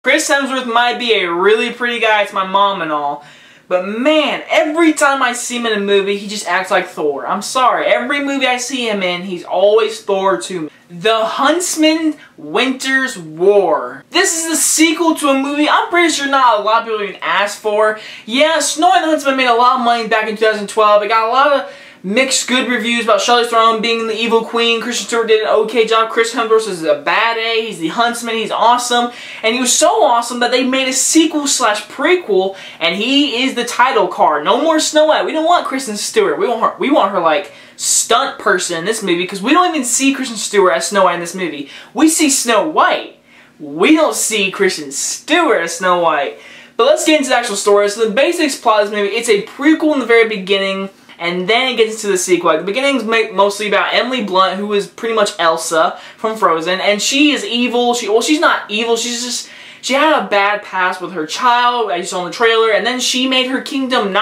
Chris Hemsworth might be a really pretty guy to my mom and all, but man, every time I see him in a movie, he just acts like Thor. I'm sorry, every movie I see him in, he's always Thor to me. The Huntsman Winter's War. This is the sequel to a movie I'm pretty sure not a lot of people even asked for. Yeah, Snow White and the Huntsman made a lot of money back in 2012. It got a lot of mixed good reviews about Charlize Theron being the evil queen. Kristen Stewart did an okay job. Chris Hemsworth is a bad A. He's the Huntsman. He's awesome. And he was so awesome that they made a sequel slash prequel, and he is the title card. No more Snow White. We don't want Kristen Stewart. We want her like stunt person in this movie, because we don't even see Kristen Stewart as Snow White in this movie. We see Snow White. We don't see Kristen Stewart as Snow White. But let's get into the actual story. So the basics plot of this movie, it's a prequel in the very beginning, and then it gets into the sequel. The beginning's mostly about Emily Blunt, who is pretty much Elsa from Frozen, and she is evil. Well, she's not evil. She had a bad past with her child, as you saw in the trailer, and then she made her kingdom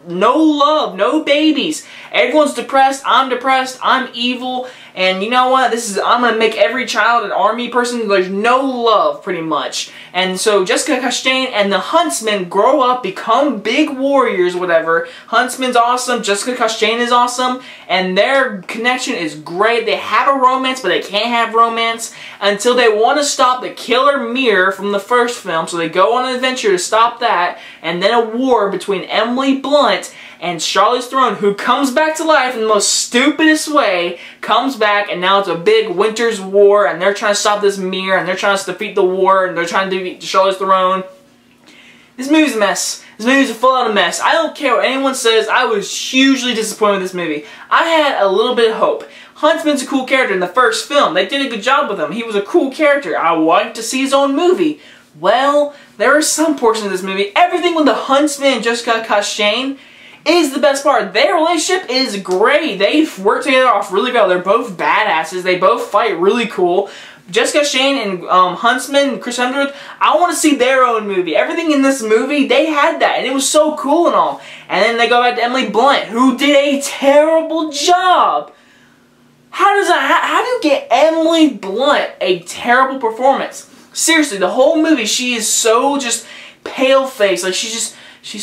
no love, no babies. Everyone's depressed. I'm evil, and you know what? I'm gonna make every child an army person. There's no love, pretty much. And so Jessica Chastain and the Huntsman grow up, become big warriors, whatever. Huntsman's awesome, Jessica Chastain is awesome, and their connection is great. They have a romance, but they can't have romance until they want to stop the killer mirror from the first film. So they go on an adventure to stop that, and then a war between Emily Blunt and Charlize Theron, who comes back to life in the most stupidest way, comes back, and now it's a big winter's war, and they're trying to stop this mirror, and they're trying to defeat the war, and they're trying to defeat Charlize Theron. This movie's a mess. This movie's a full-out mess. I don't care what anyone says, I was hugely disappointed with this movie. I had a little bit of hope. Huntsman's a cool character in the first film. They did a good job with him. He was a cool character. I wanted to see his own movie. Well, there are some portions of this movie. Everything with the Huntsman and Jessica Chastain is the best part. Their relationship is great. They work together off really well. They're both badasses. They both fight really cool. Jessica Chastain and Huntsman, Chris Hemsworth, I want to see their own movie. Everything in this movie, they had that, and it was so cool and all. And then they go back to Emily Blunt, who did a terrible job. How do you get Emily Blunt a terrible performance? Seriously, the whole movie, she is so just pale-faced. Like, she's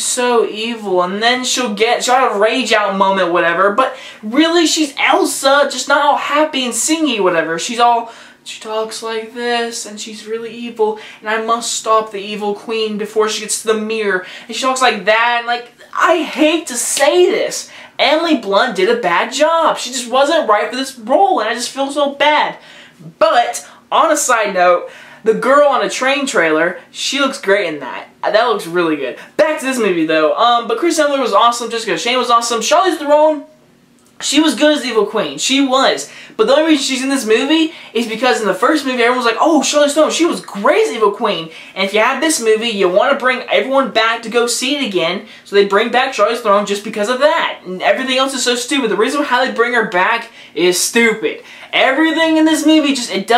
so evil, and then she'll have a rage out moment, whatever, but really she's Elsa, just not all happy and singy, whatever. She talks like this, and she's really evil, and I must stop the evil queen before she gets to the mirror, and she talks like that, and like, I hate to say this, Emily Blunt did a bad job. She just wasn't right for this role, and I just feel so bad. But, on a side note, the girl on a train trailer, she looks great in that. That looks really good. Back to this movie though. But Chris Hemsworth was awesome. Jessica Chastain was awesome. Charlize Theron, she was good as the evil queen. She was. But the only reason she's in this movie is because in the first movie everyone was like, oh, Charlize Theron, she was great as the evil queen. And if you have this movie, you want to bring everyone back to go see it again. So they bring back Charlize Theron just because of that. And everything else is so stupid. The reason how they bring her back is stupid. Everything in this movie, it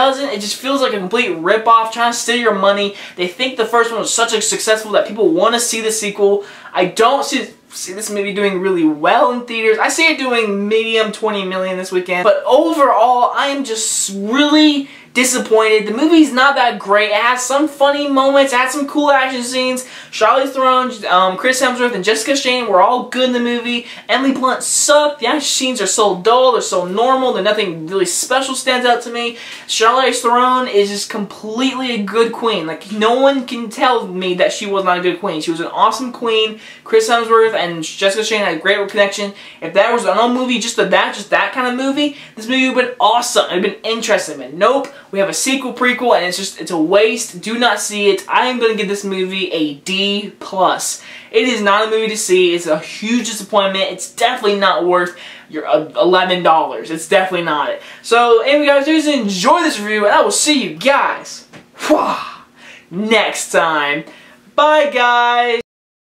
just feels like a complete rip-off, trying to steal your money. They think the first one was such a successful that people want to see the sequel. I don't see this movie doing really well in theaters. I see it doing medium 20 million this weekend. But overall, I am just really disappointed. The movie's not that great. It has some funny moments. It has some cool action scenes. Charlize Theron, Chris Hemsworth, and Jessica Chastain were all good in the movie. Emily Blunt sucked. The action scenes are so dull. They're so normal. Nothing really special stands out to me. Charlize Theron is just completely a good queen. Like, no one can tell me that she was not a good queen. She was an awesome queen. Chris Hemsworth and Jessica Chastain had a great connection. If that was an movie, just that kind of movie, this movie would have been awesome. It would have been interesting. But nope. We have a sequel, prequel, and it's a waste. Do not see it. I am going to give this movie a D+. It is not a movie to see. It's a huge disappointment. It's definitely not worth your $11. It's definitely not it. So, anyway guys, please enjoy this review, and I will see you guys next time. Bye guys!